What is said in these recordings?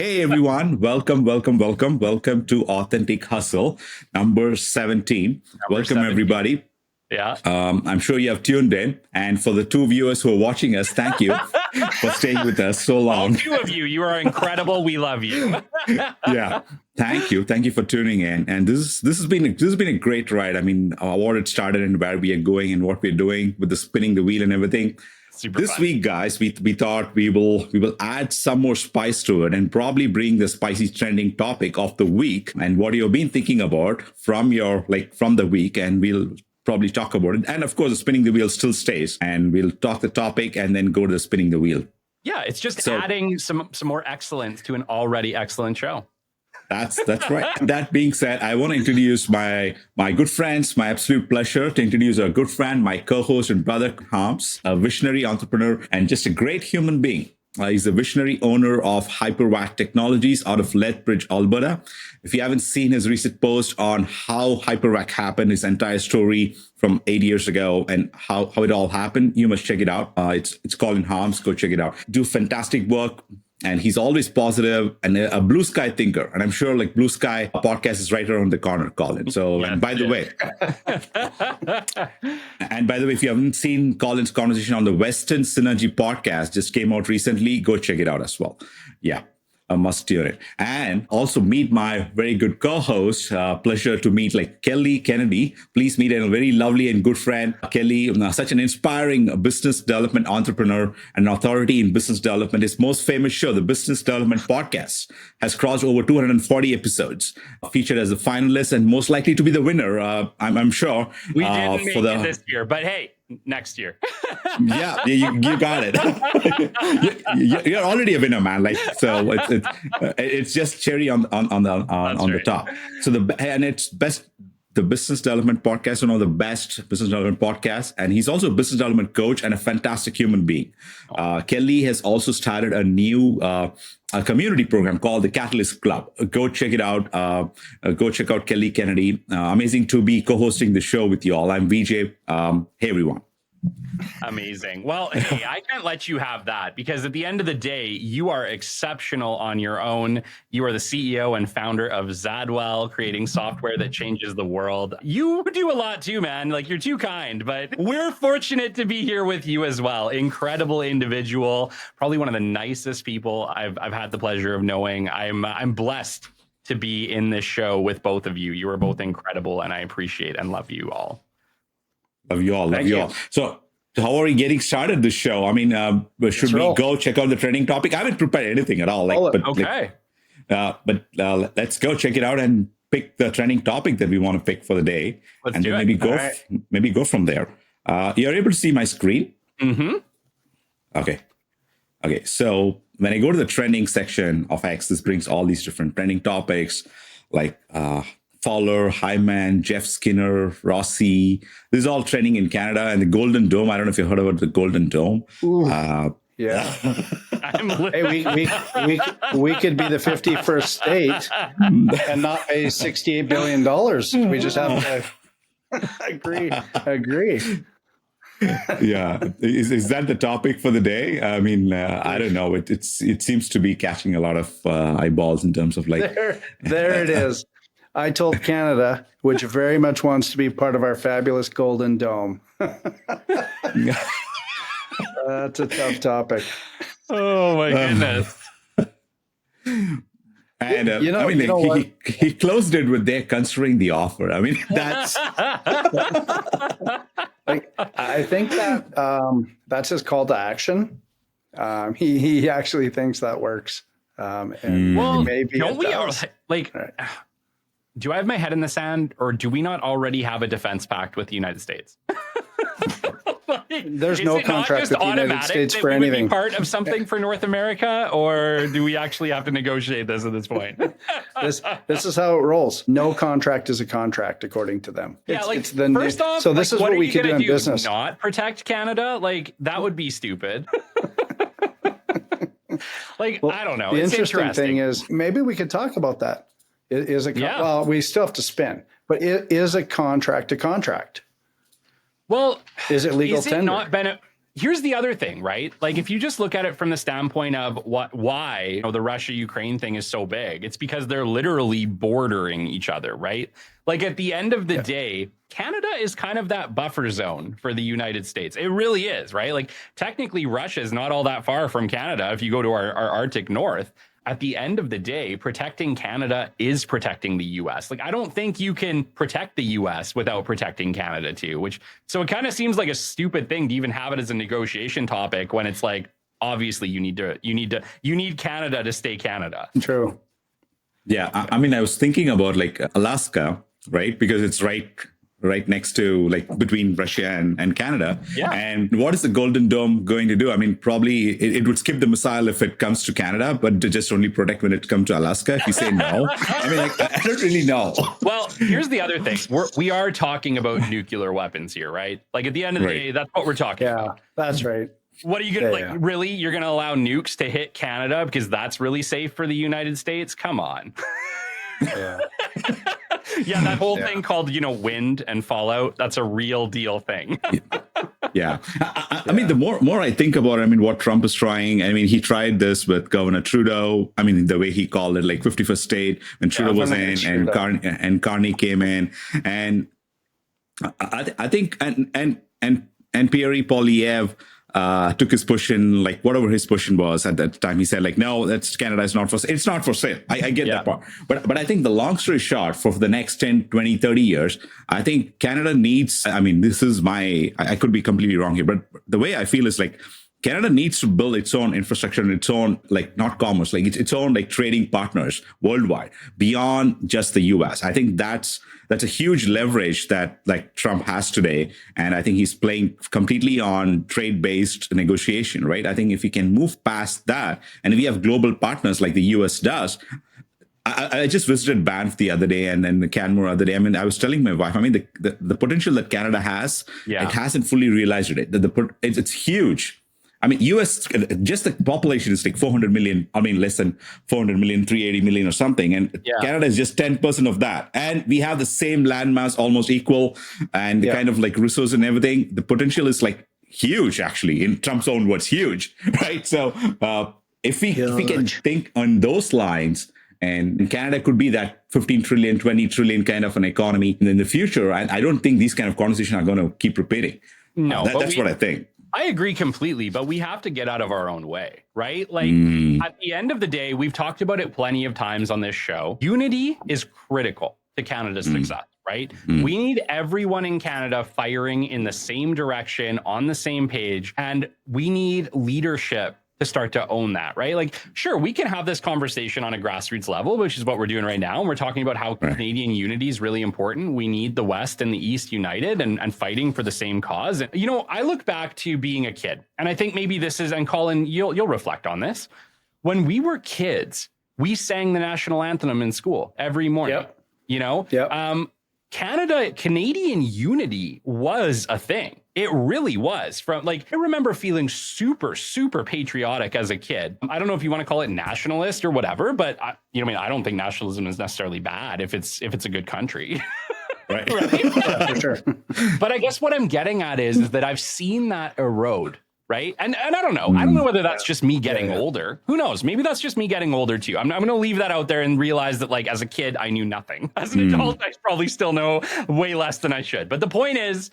Hey everyone, welcome to Authentic Hustle number 17. Number Welcome 17. everybody. Yeah. I'm sure you have tuned in. And for the two viewers who are watching us, thank you for staying with us so All long. two of you, you are incredible. We love you. Yeah, thank you for tuning in. And this has been a great ride. I mean, what it started and where we are going and what we're doing with the spinning the wheel and everything. Super This fun. week, guys, we thought we will add some more spice to it and probably bring the spicy trending topic of the week and what you've been thinking about from the week, and we'll probably talk about it. And of course, the spinning the wheel still stays, and we'll talk the topic and then go to the spinning the wheel. Yeah, it's just adding some more excellence to an already excellent show. That's right. That being said, I want to introduce my good friends. My absolute pleasure to introduce our good friend, my co-host and brother Harms, a visionary entrepreneur and just a great human being. He's the visionary owner of Hypervac Technologies out of Lethbridge, Alberta. If you haven't seen his recent post on how Hypervac happened, his entire story from 8 years ago and how it all happened, you must check it out. It's Colin Harms. Go check it out. Do fantastic work. And he's always positive and a blue sky thinker. And I'm sure Blue Sky podcast is right around the corner, Colin. So, Yes, and by the way, if you haven't seen Colin's conversation on the Western Synergy podcast, just came out recently, go check it out as well. Yeah. I must hear it. And also meet my very good co-host. Pleasure to meet Kelly Kennedy. Please meet a very lovely and good friend, Kelly. Such an inspiring business development entrepreneur and authority in business development. His most famous show, the Business Development Podcast, has crossed over 240 episodes. Featured as a finalist and most likely to be the winner, I'm sure. We didn't make it this year, but hey, next year. Yeah, you got it. You're already a winner, man. It's just cherry on the top. So the Business Development Podcast, one of the best business development podcasts, and he's also a business development coach and a fantastic human being. Kelly has also started a new a community program called the Catalyst Club. Go check it out. Go check out Kelly Kennedy. Amazing to be co-hosting the show with you all. I'm VJ. Hey, everyone. Amazing. Well, hey, I can't let you have that because at the end of the day, you are exceptional on your own. You are the CEO and founder of Zadwell, creating software that changes the world. You do a lot too, man. You're too kind, but we're fortunate to be here with you as well. Incredible individual, probably one of the nicest people I've had the pleasure of knowing. I'm blessed to be in this show with both of you. You are both incredible, and I appreciate and love you all. Love you all. So how are we getting started this show? I mean, should we go check out the trending topic? I haven't prepared anything at all. Let's go check it out and pick the trending topic that we want to pick for the day. Maybe go from there. You're able to see my screen? Mm-hmm. Okay. So when I go to the trending section of X, this brings all these different trending topics Fowler, Hyman, Jeff Skinner, Rossi. This is all trending in Canada. And the Golden Dome, I don't know if you heard about the Golden Dome. Yeah. Hey, we could be the 51st state and not pay $68 billion. We just have to agree. Yeah. Is that the topic for the day? I mean, I don't know. It seems to be catching a lot of eyeballs in terms of There it is. I told Canada, which very much wants to be part of our fabulous Golden Dome. That's a tough topic. Oh my goodness. And he closed it with "they're considering the offer." I mean, that's I think that's his call to action. He actually thinks that works. Well, maybe don't we do I have my head in the sand, or do we not already have a defense pact with the United States? There's no contract with the United States for anything. Would be part of something for North America, or do we actually have to negotiate this at this point? This is how it rolls. No contract is a contract, according to them. First off, so this is what we could do in business. Not protect Canada? That would be stupid. I don't know. The interesting thing is, maybe we could talk about that. Well, we still have to spin, but is a contract a contract? Well, is it legal tender? here's the other thing, right? Like, if you just look at it from the standpoint of why, the Russia-Ukraine thing is so big, it's because they're literally bordering each other, right? Like, at the end of the day, Canada is kind of that buffer zone for the United States. It really is, right? Like, technically, Russia is not all that far from Canada if you go to our Arctic North. At the end of the day, protecting Canada is protecting the US. Like, I don't think you can protect the US without protecting Canada too, so it kind of seems like a stupid thing to even have it as a negotiation topic when it's like, obviously you need Canada to stay Canada. True. Yeah. I mean, I was thinking about like Alaska, right? Because it's right next to, like, between Russia and Canada. Yeah. And what is the Golden Dome going to do? I mean, probably it would skip the missile if it comes to Canada, but to just only protect when it comes to Alaska. If you say no, I mean, like, I don't really know. Well, here's the other thing. We are talking about nuclear weapons here, right? Like, at the end of the day, that's what we're talking about. Yeah, that's right. What are you going to really? You're going to allow nukes to hit Canada because that's really safe for the United States? Come on. Yeah. Yeah, that whole thing called, wind and fallout, that's a real deal thing. Yeah. I mean, the more I think about it, I mean, what Trump is trying, I mean, he tried this with Governor Trudeau. I mean, the way he called it, like 51st state, when Trudeau was in and Carney came in. And I think, and Pierre Poilievre took his position, like whatever his position was at that time. He said, like, no, that's Canada is not for sale. It's not for sale. I get that part. But I think the long story short, for the next 10, 20, 30 years, I think Canada needs, I mean, this is I could be completely wrong here, but the way I feel is like, Canada needs to build its own infrastructure and its own, like, not commerce, like its own, like, trading partners worldwide beyond just the US. I think that's a huge leverage that, like, Trump has today. And I think he's playing completely on trade-based negotiation, right? I think if we can move past that and we have global partners like the US does. I just visited Banff the other day and then the Canmore the other day. I mean, I was telling my wife, I mean, the potential that Canada has, it hasn't fully realized it. It's huge. I mean, US, just the population is like 400 million. I mean, less than 400 million, 380 million or something. And Canada is just 10% of that. And we have the same landmass, almost equal, and the kind of like resource and everything. The potential is like huge, actually, in Trump's own words, huge, right? So if we can think on those lines, and Canada could be that 15 trillion, 20 trillion kind of an economy in the future, I don't think these kind of conversations are going to keep repeating. No, that's what I think. I agree completely, but we have to get out of our own way, right? Like, at the end of the day, we've talked about it plenty of times on this show. Unity is critical to Canada's success, right? We need everyone in Canada firing in the same direction, on the same page, and we need leadership to start to own that, right? Like, sure, we can have this conversation on a grassroots level, which is what we're doing right now. And we're talking about how Canadian unity is really important. We need the West and the East united and fighting for the same cause. And, I look back to being a kid, and I think maybe this is, and Colin, you'll reflect on this. When we were kids, we sang the national anthem in school every morning. Canadian unity was a thing. It really was. I remember feeling super, super patriotic as a kid. I don't know if you want to call it nationalist or whatever, but I don't think nationalism is necessarily bad if it's a good country. Right? Yeah, for sure. But I guess what I'm getting at is that I've seen that erode. Right. And I don't know. I don't know whether that's just me getting older. Who knows? Maybe that's just me getting older, too. I'm going to leave that out there and realize that, like, as a kid, I knew nothing. As an adult, I probably still know way less than I should. But the point is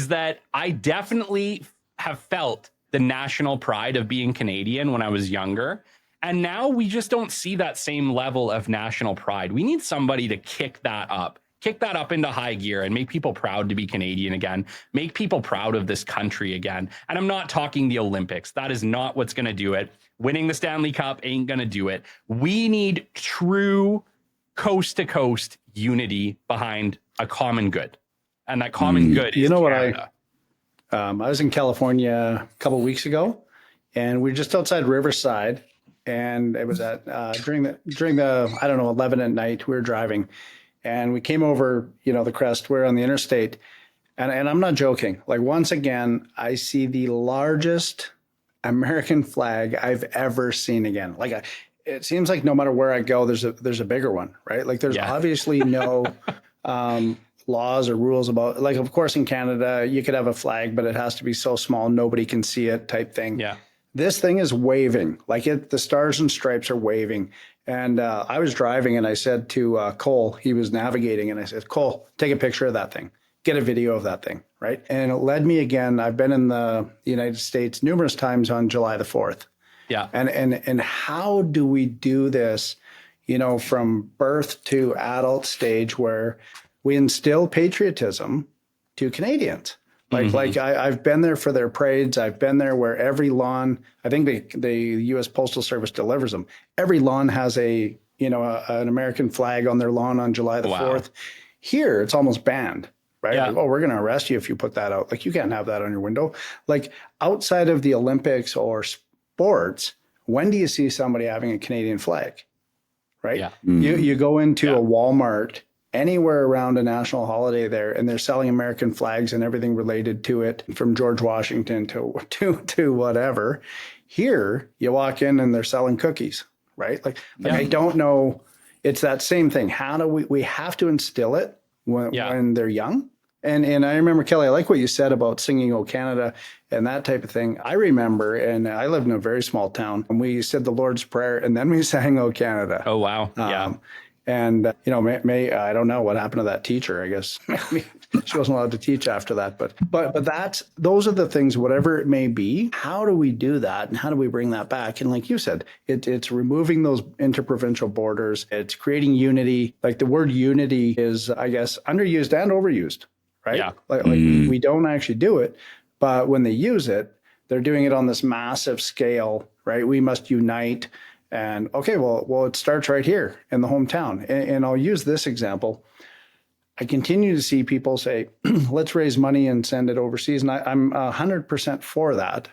that I definitely have felt the national pride of being Canadian when I was younger. And now we just don't see that same level of national pride. We need somebody to kick that up into high gear and make people proud to be Canadian again, make people proud of this country again. And I'm not talking the Olympics. That is not what's going to do it. Winning the Stanley Cup ain't going to do it. We need true coast to coast unity behind a common good. And that common good is Canada. I was in California a couple of weeks ago, and we were just outside Riverside, and it was at during the I don't know, 11 at night, we were driving. And we came over, the crest. We're on the interstate. And I'm not joking. Like, once again, I see the largest American flag I've ever seen again. Like, it seems like no matter where I go, there's a bigger one, right? Like, there's obviously no laws or rules about, like, of course, in Canada, you could have a flag, but it has to be so small, nobody can see it type thing. Yeah. This thing is waving, like the stars and stripes are waving. And I was driving and I said to Cole, he was navigating, and I said, Cole, take a picture of that thing, get a video of that thing, right? And it led me again. I've been in the United States numerous times on July the 4th. Yeah. And how do we do this, from birth to adult stage where we instill patriotism to Canadians? Like I've been there for their parades. I've been there where every lawn, I think the U.S. Postal Service delivers them. Every lawn has an American flag on their lawn on July the 4th. Here, it's almost banned, right? Yeah. Like, oh, we're going to arrest you if you put that out. Like, you can't have that on your window. Like, outside of the Olympics or sports, when do you see somebody having a Canadian flag, right? Yeah. You go into a Walmart anywhere around a national holiday there, and they're selling American flags and everything related to it, from George Washington to whatever. Here, you walk in and they're selling cookies, right? Like I don't know. It's that same thing. How do we have to instill it when they're young? And I remember, Kelly, I like what you said about singing "O Canada" and that type of thing. I remember, and I lived in a very small town, and we said the Lord's Prayer, and then we sang "O Canada." Oh, wow. Yeah. And, I don't know what happened to that teacher. I guess maybe she wasn't allowed to teach after that. But those are the things, whatever it may be. How do we do that? And how do we bring that back? And like you said, it's removing those interprovincial borders. It's creating unity. Like, the word unity is, I guess, underused and overused, right? Yeah. Like we don't actually do it. But when they use it, they're doing it on this massive scale, right? We must unite. And okay, well, it starts right here in the hometown. And I'll use this example. I continue to see people say, let's raise money and send it overseas. And I'm 100% for that,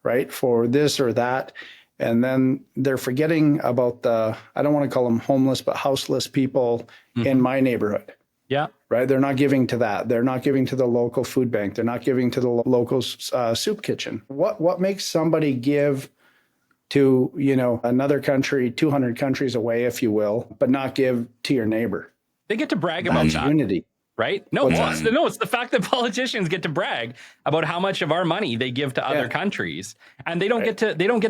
right? For this or that. And then they're forgetting about I don't want to call them homeless, but houseless people in my neighborhood. Yeah. Right. They're not giving to that. They're not giving to the local food bank. They're not giving to the local soup kitchen. What makes somebody give to, another country, 200 countries away, if you will, but not give to your neighbor? They get to brag about that. Unity. Right? No, it's the fact that politicians get to brag about how much of our money they give to other countries. And they don't get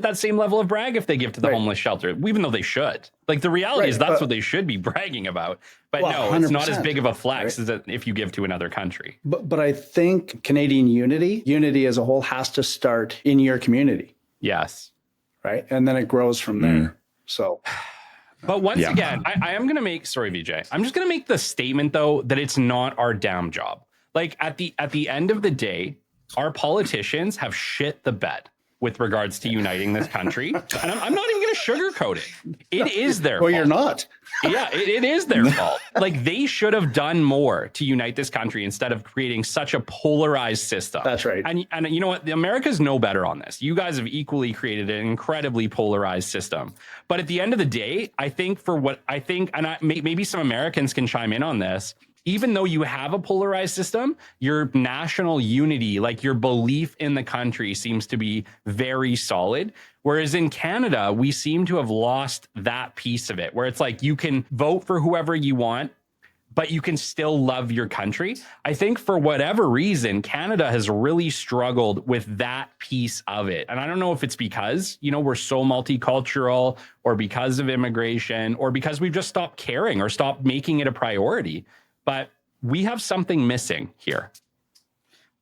that same level of brag if they give to the homeless shelter, even though they should. Like, the reality is that's what they should be bragging about. But no, it's not as big of a flex as if you give to another country. But I think Canadian unity as a whole, has to start in your community. Yes. Right. And then it grows from there. So. But once again, I am going to make, sorry, Vijay, I'm just going to make the statement, though, that it's not our damn job. Like, at the end of the day, our politicians have shit the bed with regards to uniting this country. And I'm not even going to sugarcoat it. It is their fault. Well, you're not. Yeah, it is their fault. Like, they should have done more to unite this country instead of creating such a polarized system. That's right. And you know what? America's no better on this. You guys have equally created an incredibly polarized system. But at the end of the day, I think maybe some Americans can chime in on this. Even though you have a polarized system, your national unity, like your belief in the country, seems to be very solid. Whereas in Canada, we seem to have lost that piece of it, where it's like you can vote for whoever you want, but you can still love your country. I think for whatever reason, Canada has really struggled with that piece of it. And I don't know if it's because, we're so multicultural, or because of immigration, or because we've just stopped caring or stopped making it a priority. But we have something missing here.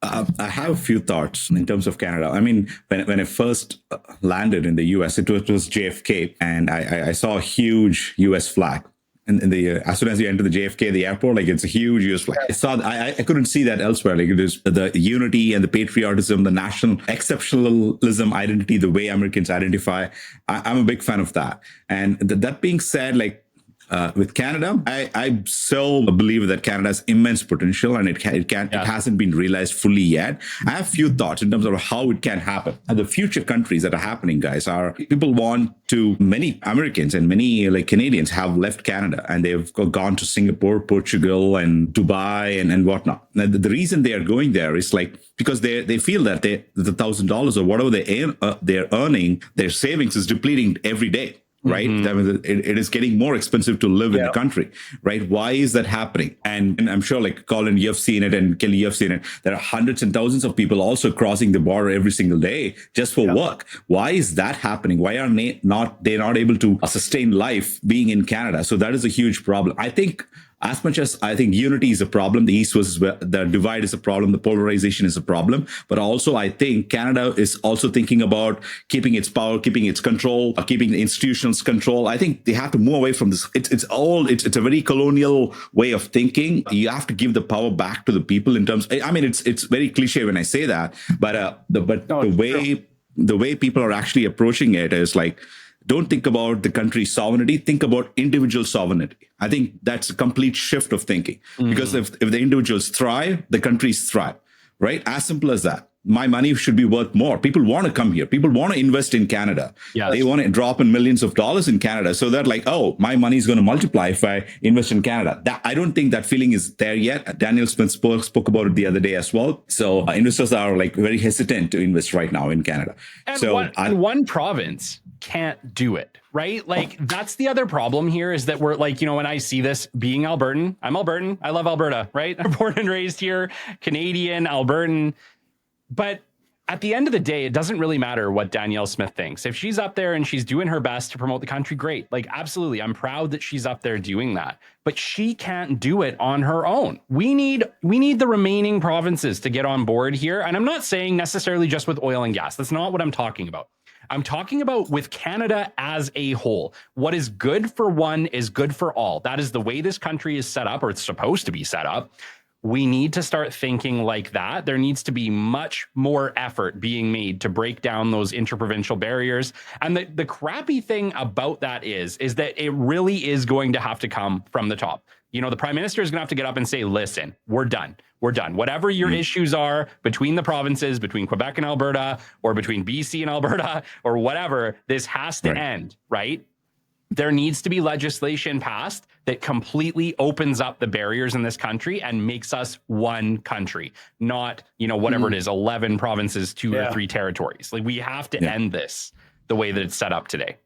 I have a few thoughts in terms of Canada. I mean, when I first landed in the US, it was JFK, and I saw a huge US flag. And as soon as you enter the JFK, the airport, like, it's a huge US flag. I couldn't see that elsewhere. Like, it is the unity and the patriotism, the national exceptionalism identity, the way Americans identify. I'm a big fan of that. And that being said, like, with Canada, I so believe that Canada has immense potential, and it hasn't been realized fully yet. I have a few thoughts in terms of how it can happen. And the future countries that are happening, guys, many Americans and many Canadians have left Canada, and they've gone to Singapore, Portugal, and Dubai and whatnot. Now, the reason they are going there is because they feel that the $1,000 or whatever they're earning, their savings is depleting every day. right? Mhm. That means it is getting more expensive to live in the country, right? Why is that happening? And I'm sure, like Colin, you've seen it, and Kelly, you've seen it. There are hundreds and thousands of people also crossing the border every single day just for work. Why is that happening? Why are they not able to sustain life being in Canada? So that is a huge problem. I think, as much as I think unity is a problem, the East versus the divide is a problem, the polarization is a problem, but also I think Canada is also thinking about keeping its power, keeping its control, keeping the institutions control. I think they have to move away from this. It's a very colonial way of thinking. You have to give the power back to the people in terms. I mean, it's very cliche when I say that, but the way people are actually approaching it is like, don't think about the country's sovereignty, think about individual sovereignty. I think that's a complete shift of thinking. Because if the individuals thrive, the countries thrive, right? As simple as that. My money should be worth more. People want to come here. People want to invest in Canada. Yes. They want to drop in millions of dollars in Canada. So that like, oh, my money is going to multiply if I invest in Canada. I don't think that feeling is there yet. Daniel Smith spoke about it the other day as well. So investors are like very hesitant to invest right now in Canada. And one province can't do it, right? Like that's the other problem here is that we're like, when I see this being Albertan, I'm Albertan. I love Alberta, right? I'm born and raised here, Canadian, Albertan. But at the end of the day, it doesn't really matter what Danielle Smith thinks. If she's up there and she's doing her best to promote the country, great. Like, absolutely. I'm proud that she's up there doing that. But she can't do it on her own. We need the remaining provinces to get on board here. And I'm not saying necessarily just with oil and gas. That's not what I'm talking about. I'm talking about with Canada as a whole. What is good for one is good for all. That is the way this country is set up, or it's supposed to be set up. We need to start thinking like that. There needs to be much more effort being made to break down those interprovincial barriers. And the crappy thing about that is that it really is going to have to come from the top. The Prime Minister is going to have to get up and say, listen, we're done. We're done. Whatever your issues are between the provinces, between Quebec and Alberta, or between BC and Alberta, or whatever, this has to end, right? There needs to be legislation passed that completely opens up the barriers in this country and makes us one country, not, whatever it is, 11 provinces, 2 or 3 territories. Like we have to end this the way that it's set up today.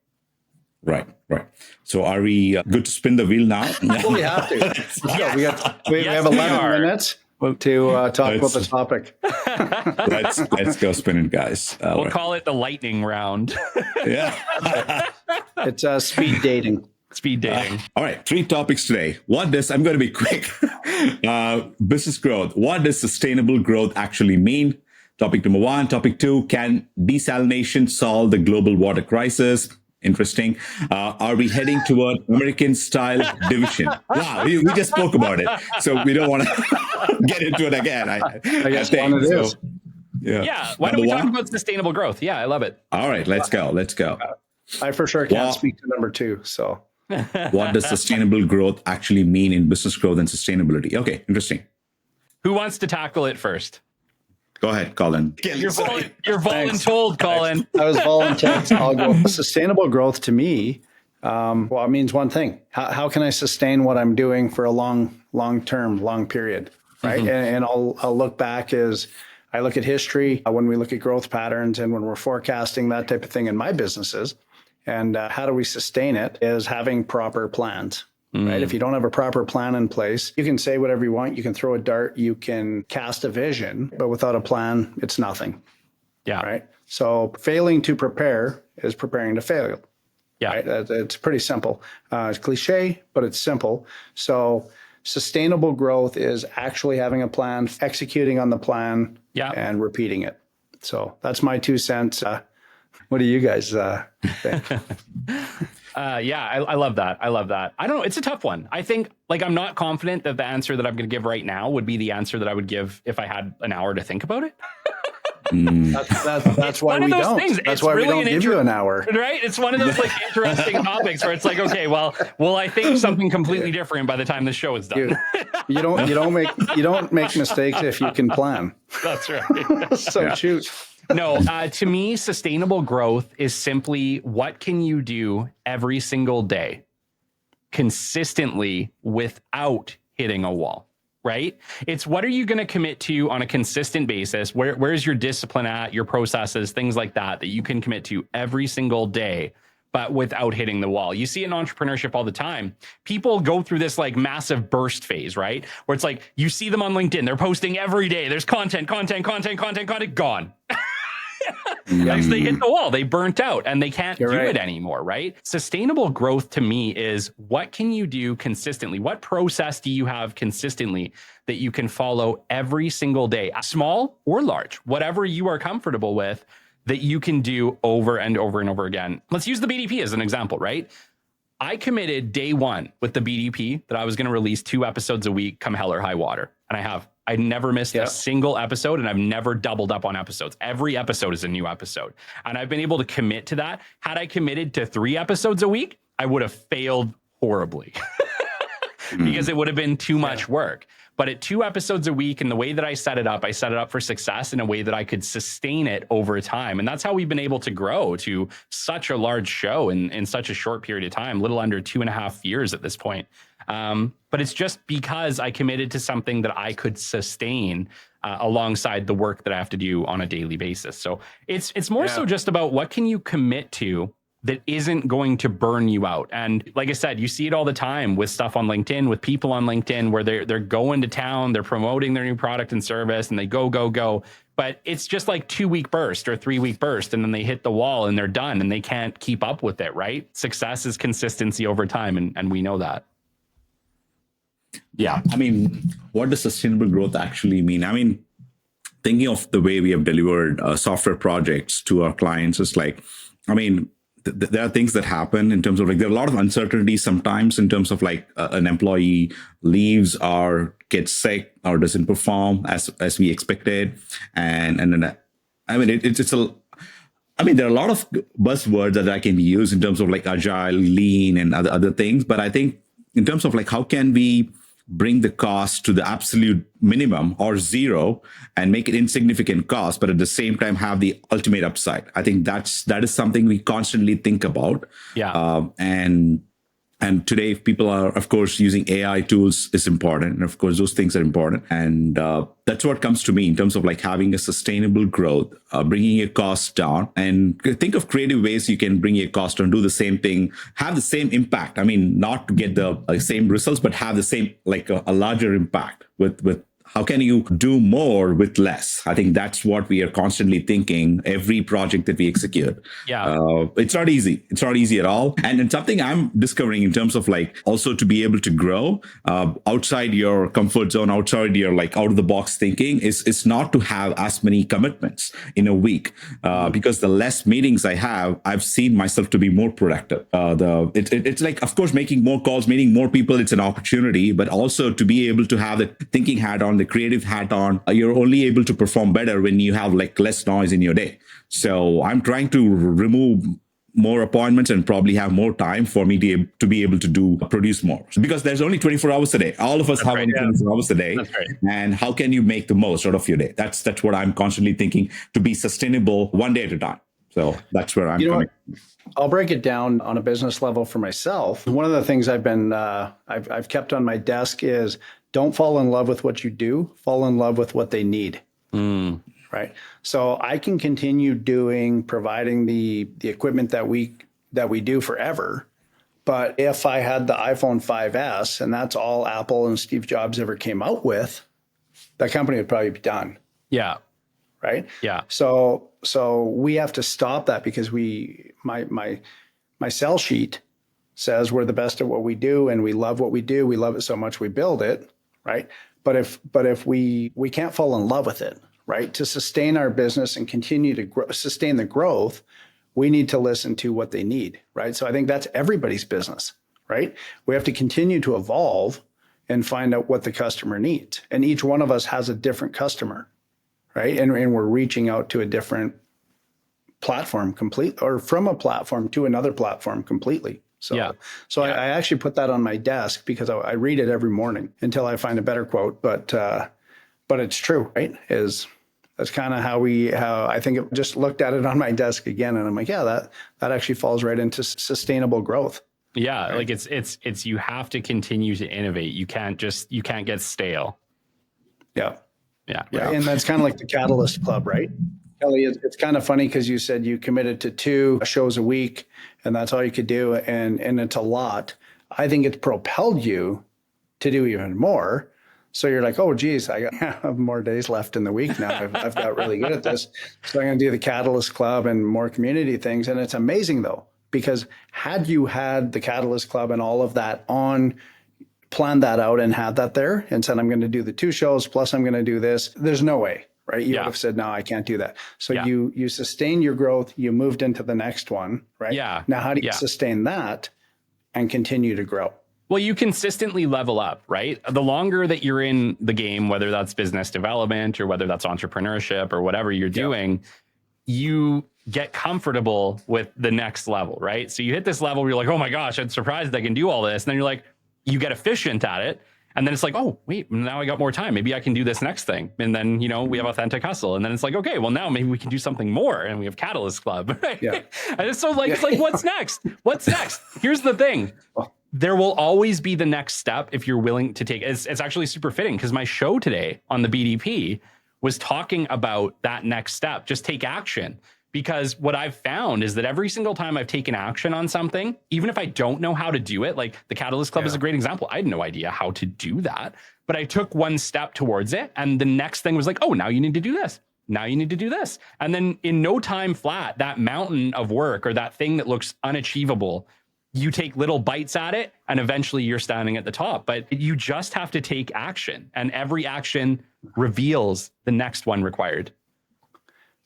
Right. So are we good to spin the wheel now? We have to. We have 11 minutes to talk about the topic. Let's go spin it, guys. We'll call it the lightning round. Yeah. It's speed dating. Speed dating. All right. 3 topics today. I'm going to be quick. Business growth. What does sustainable growth actually mean? Topic number 1. Topic 2, can desalination solve the global water crisis? Interesting. Are we heading toward American-style division? Wow, we just spoke about it, so we don't want to get into it again. I guess one it is. Yeah. Why don't we talk about sustainable growth? Yeah, I love it. All right, let's go. I for sure can't speak to number 2. So, what does sustainable growth actually mean in business growth and sustainability? Okay, interesting. Who wants to tackle it first? Go ahead, Colin. You're voluntold, Colin. I was volunteered. I'll go. Sustainable growth to me, it means one thing. How can I sustain what I'm doing for a long period, right? Mm-hmm. And I'll look back as I look at history, when we look at growth patterns and when we're forecasting that type of thing in my businesses, and how do we sustain it is having proper plans. Right? If you don't have a proper plan in place, you can say whatever you want. You can throw a dart, you can cast a vision, but without a plan, it's nothing. Yeah. Right. So failing to prepare is preparing to fail. Yeah. Right? It's pretty simple. It's cliche, but it's simple. So sustainable growth is actually having a plan, executing on the plan, and repeating it. So that's my 2 cents. What do you guys think? I love that. I don't know. It's a tough one. I think I'm not confident that the answer that I'm going to give right now would be the answer that I would give if I had an hour to think about it. That's why we don't. Things. That's why we don't give you an hour. Right? It's one of those interesting topics where it's like, okay, well, I think something completely different by the time the show is done. You don't make mistakes if you can plan. That's right. So shoot. No, to me, sustainable growth is simply what can you do every single day consistently without hitting a wall, right? It's what are you going to commit to on a consistent basis? Where's your discipline at, your processes, things like that you can commit to every single day but without hitting the wall. You see in entrepreneurship all the time, people go through this like massive burst phase, right? Where it's like, you see them on LinkedIn, they're posting every day. There's content, gone. Next, they hit the wall, they burnt out and they can't do it anymore, right? Sustainable growth to me is, what can you do consistently? What process do you have consistently that you can follow every single day, small or large, whatever you are comfortable with, that you can do over and over and over again? Let's use the BDP as an example, right? I committed day one with the BDP that I was going to release 2 episodes a week come hell or high water. And I have. I never missed a single episode, and I've never doubled up on episodes. Every episode is a new episode. And I've been able to commit to that. Had I committed to 3 episodes a week, I would have failed horribly because it would have been too much work. But at 2 episodes a week, and the way that I set it up for success in a way that I could sustain it over time. And that's how we've been able to grow to such a large show in such a short period of time, little under 2.5 years at this point. But it's just because I committed to something that I could sustain alongside the work that I have to do on a daily basis. So it's more so just about, what can you commit to that isn't going to burn you out? And like I said, you see it all the time with stuff on LinkedIn, with people on LinkedIn, where they're going to town, they're promoting their new product and service, and they go. But it's just like 2-week burst or 3-week burst, and then they hit the wall and they're done and they can't keep up with it, right? Success is consistency over time, and we know that. Yeah. I mean, what does sustainable growth actually mean? I mean, thinking of the way we have delivered software projects to our clients is like, I mean, there are things that happen in terms of like, there are a lot of uncertainty sometimes in terms of like an employee leaves or gets sick or doesn't perform as we expected. And then, I mean, there are a lot of buzzwords that can be used in terms of like agile, lean, and other things. But I think in terms of like, how can we bring the cost to the absolute minimum or zero and make it insignificant cost, but at the same time have the ultimate upside? I think that is something we constantly think about. Yeah. And today, if people are, of course, using AI tools is important. And of course, those things are important. And that's what comes to me in terms of like having a sustainable growth, bringing your costs down, and think of creative ways you can bring your cost down, do the same thing, have the same impact. I mean, not to get the same results, but have the same, like a larger impact with how can you do more with less? I think that's what we are constantly thinking every project that we execute. Yeah. It's not easy. It's not easy at all. And something I'm discovering in terms of like also to be able to grow outside your comfort zone, outside your like out of the box thinking is not to have as many commitments in a week. Because the less meetings I have, I've seen myself to be more productive. It's like, of course, making more calls, meeting more people, it's an opportunity, but also to be able to have the thinking hat on, the creative hat on. You're only able to perform better when you have like less noise in your day. So I'm trying to remove more appointments and probably have more time for me to be able to produce more, because there's only 24 hours a day. All of us have only 24 hours a day. That's right. And how can you make the most out of your day? That's what I'm constantly thinking, to be sustainable one day at a time. So that's where I'm coming. I'll break it down on a business level for myself. One of the things I've kept on my desk is, don't fall in love with what you do, fall in love with what they need. Right. So I can continue providing the equipment that we do forever. But if I had the iPhone 5S and that's all Apple and Steve Jobs ever came out with, that company would probably be done. Yeah. Right. Yeah. So we have to stop that, because my sell sheet says we're the best at what we do and we love what we do. We love it so much we build it. Right. But if we can't fall in love with it, right, to sustain our business and continue to sustain the growth, we need to listen to what they need. Right. So I think that's everybody's business. Right. We have to continue to evolve and find out what the customer needs. And each one of us has a different customer. Right. And we're reaching out to a different platform or from a platform to another platform completely. So I actually put that on my desk because I read it every morning until I find a better quote. But it's true, right? That's kind of how I think it just looked at it on my desk again. And I'm like, that actually falls right into sustainable growth. Yeah. Right? Like it's, you have to continue to innovate. You can't get stale. Yeah. Yeah. Right. And that's kind of like the Catalyst Club, right? Kelly, it's kind of funny because you said you committed to 2 shows a week and that's all you could do. And it's a lot. I think it's propelled you to do even more. So you're like, oh, geez, I have more days left in the week now. I've got really good at this. So I'm going to do the Catalyst Club and more community things. And it's amazing, though, because had you had the Catalyst Club and all of that on, planned that out and had that there and said, I'm going to do the 2 shows, plus I'm going to do this, there's no way, right? You would have said, no, I can't do that. So you sustain your growth. You moved into the next one, right? Yeah. Now, how do you sustain that and continue to grow? Well, you consistently level up, right? The longer that you're in the game, whether that's business development or whether that's entrepreneurship or whatever you're doing, you get comfortable with the next level, right? So you hit this level where you're like, oh my gosh, I'm surprised I can do all this. And then you're like, you get efficient at it. And then it's like, oh, wait, now I got more time. Maybe I can do this next thing. And then, we have Authentic Hustle. And then it's like, okay, well, now maybe we can do something more. And we have Catalyst Club. Right? Yeah. And it's so like, it's like, what's next? What's next? Here's the thing. There will always be the next step if you're willing to take it. It's actually super fitting because my show today on the BDP was talking about that next step. Just take action. Because what I've found is that every single time I've taken action on something, even if I don't know how to do it, like the Catalyst Club is a great example. I had no idea how to do that, but I took one step towards it. And the next thing was like, oh, now you need to do this. Now you need to do this. And then in no time flat, that mountain of work or that thing that looks unachievable, you take little bites at it and eventually you're standing at the top. But you just have to take action, and every action reveals the next one required.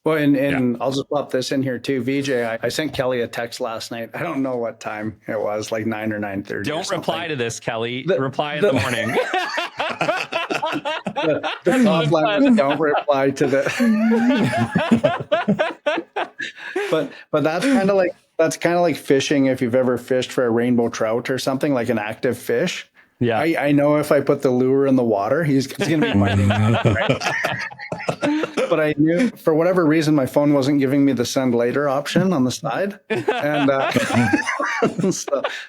Well, and I'll just pop this in here too. VJ, I sent Kelly a text last night. I don't know what time it was, like 9 or 9:30. Don't reply to this, Kelly. Reply in the morning. The top line was, don't reply to the. but that's kind of like fishing. If you've ever fished for a rainbow trout or something, like an active fish. Yeah, I know if I put the lure in the water, he's going to be biting. Right? But I knew, for whatever reason, my phone wasn't giving me the send later option on the side, and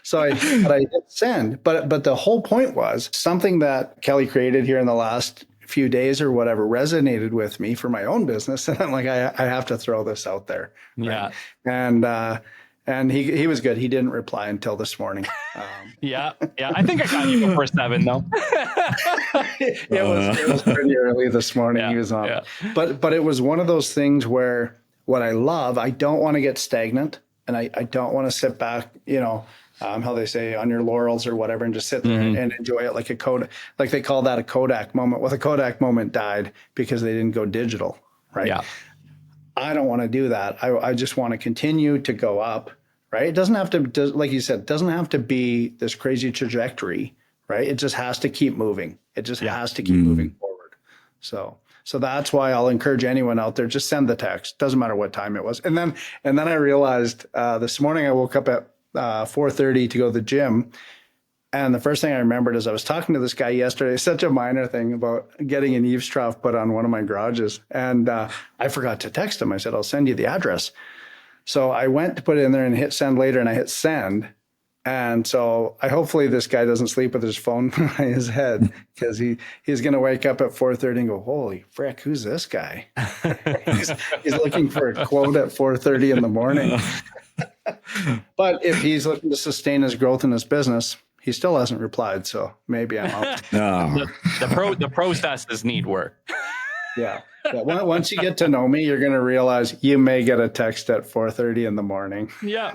so I hit send. But the whole point was something that Kelly created here in the last few days or whatever resonated with me for my own business, and I'm like, I have to throw this out there. Right? Yeah, and he was good. He didn't reply until this morning. Yeah. I think I got you before 7 though. It was pretty early this morning. He was on. Yeah. But it was one of those things where what I love, I don't want to get stagnant, and I don't want to sit back, how they say, on your laurels or whatever, and just sit there and enjoy it like a Kodak. Like they call that a Kodak moment. Well, the Kodak moment died because they didn't go digital, right? Yeah. I don't want to do that. I just want to continue to go up. Right. It doesn't have to, like you said, it doesn't have to be this crazy trajectory, right? It just has to keep moving. It just has to keep moving forward. So that's why I'll encourage anyone out there, just send the text. Doesn't matter what time it was. And then I realized this morning I woke up at 4:30 to go to the gym. And the first thing I remembered is I was talking to this guy yesterday, such a minor thing about getting an eaves trough put on one of my garages. And I forgot to text him. I said, I'll send you the address. So I went to put it in there and hit send later, and I hit send. And so hopefully this guy doesn't sleep with his phone by his head, because he's going to wake up at 4:30 and go, holy frick, who's this guy? he's looking for a quote at 4:30 in the morning. But if he's looking to sustain his growth in his business, he still hasn't replied. So maybe I'm out. The processes need work. Yeah. Once you get to know me, you're going to realize you may get a text at 4:30 in the morning. Yeah.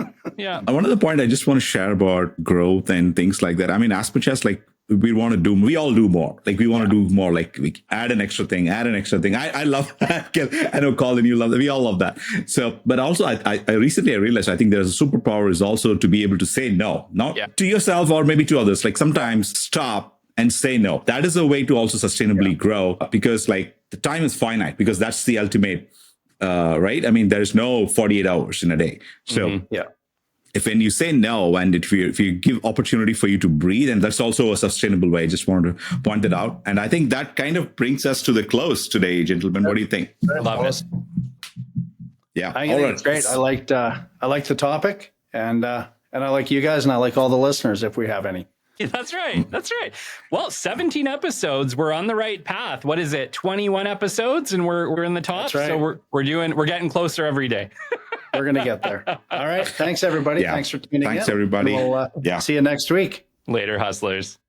One of the point I just want to share about growth and things like that. I mean, as much as like we all do more. Like we want to do more. Like we add an extra thing. I love that. I know, Colin, you love that. We all love that. So, but also I recently realized I think there's a superpower is also to be able to say no, not to yourself or maybe to others. Like sometimes stop and say no. That is a way to also sustainably grow, because like the time is finite, because that's the ultimate, right? I mean, there's no 48 hours in a day. So if when you say no, and if you give opportunity for you to breathe, and that's also a sustainable way. I just wanted to point it out. And I think that kind of brings us to the close today, gentlemen. What do you think? I love it. Yeah. I think it's great. I liked the topic, and I like you guys, and I like all the listeners, if we have any. Yeah, that's right. Well, 17 episodes. We're on the right path. What is it? 21 episodes, and we're in the top. Right. So we're getting closer every day. We're going to get there. All right. Thanks, everybody. Yeah. Thanks for tuning in. Thanks, everybody. We'll Yeah. see you next week. Later, hustlers.